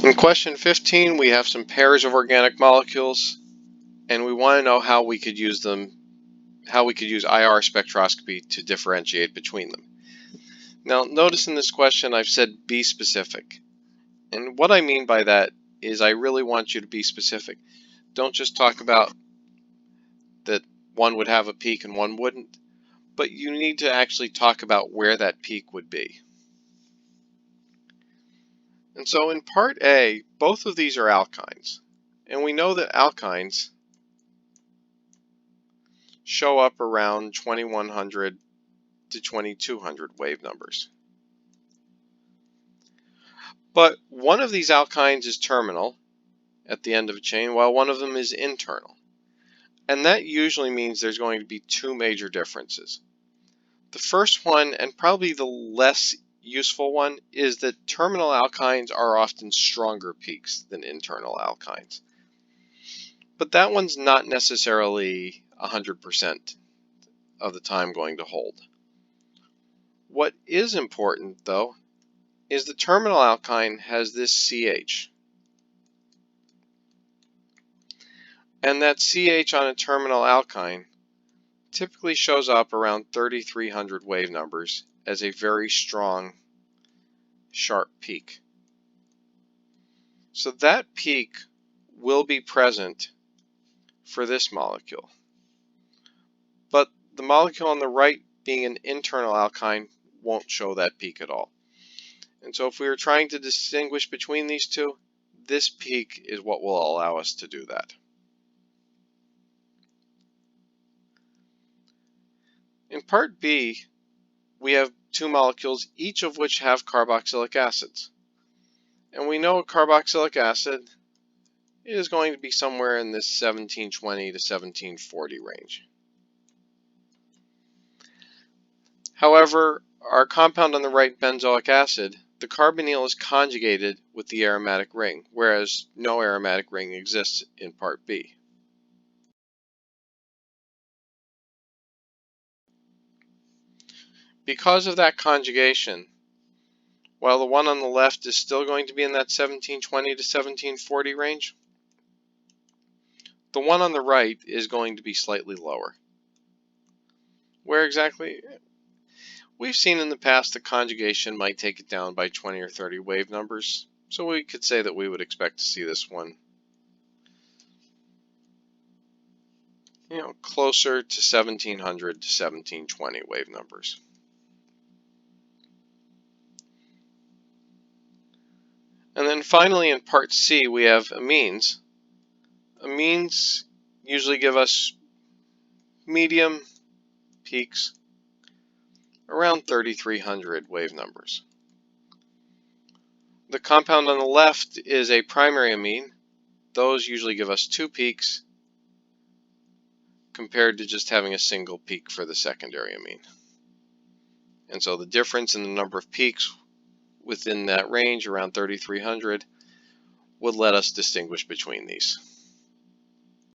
In question 15, we have some pairs of organic molecules, and we want to know how we could use them, how we could use IR spectroscopy to differentiate between them. Now, notice in this question I've said be specific. And what I mean by that is I really want you to be specific. Don't just talk about that one would have a peak and one wouldn't, but you need to actually talk about where that peak would be. And so in part A, both of these are alkynes. And we know that alkynes show up around 2100 to 2200 wave numbers. But one of these alkynes is terminal at the end of a chain, while one of them is internal. And that usually means there's going to be two major differences. The first one, and probably the less useful one, is that terminal alkynes are often stronger peaks than internal alkynes. But that one's not necessarily 100% of the time going to hold. What is important, though, is the terminal alkyne has this CH. And that CH on a terminal alkyne typically shows up around 3300 wave numbers as a very strong, sharp peak. So that peak will be present for this molecule. But the molecule on the right, being an internal alkyne, won't show that peak at all. And so if we were trying to distinguish between these two, this peak is what will allow us to do that. In part B, we have two molecules, each of which have carboxylic acids. And we know a carboxylic acid is going to be somewhere in this 1720 to 1740 range. However, our compound on the right, benzoic acid, the carbonyl is conjugated with the aromatic ring, whereas no aromatic ring exists in part B. Because of that conjugation, while the one on the left is still going to be in that 1720 to 1740 range, the one on the right is going to be slightly lower. Where exactly? We've seen in the past that conjugation might take it down by 20 or 30 wave numbers, so we could say that we would expect to see this one, closer to 1700 to 1720 wave numbers. And then finally in part C, we have amines. Amines usually give us medium peaks around 3300 wave numbers. The compound on the left is a primary amine. Those usually give us two peaks compared to just having a single peak for the secondary amine. And so the difference in the number of peaks within that range, around 3300, would let us distinguish between these.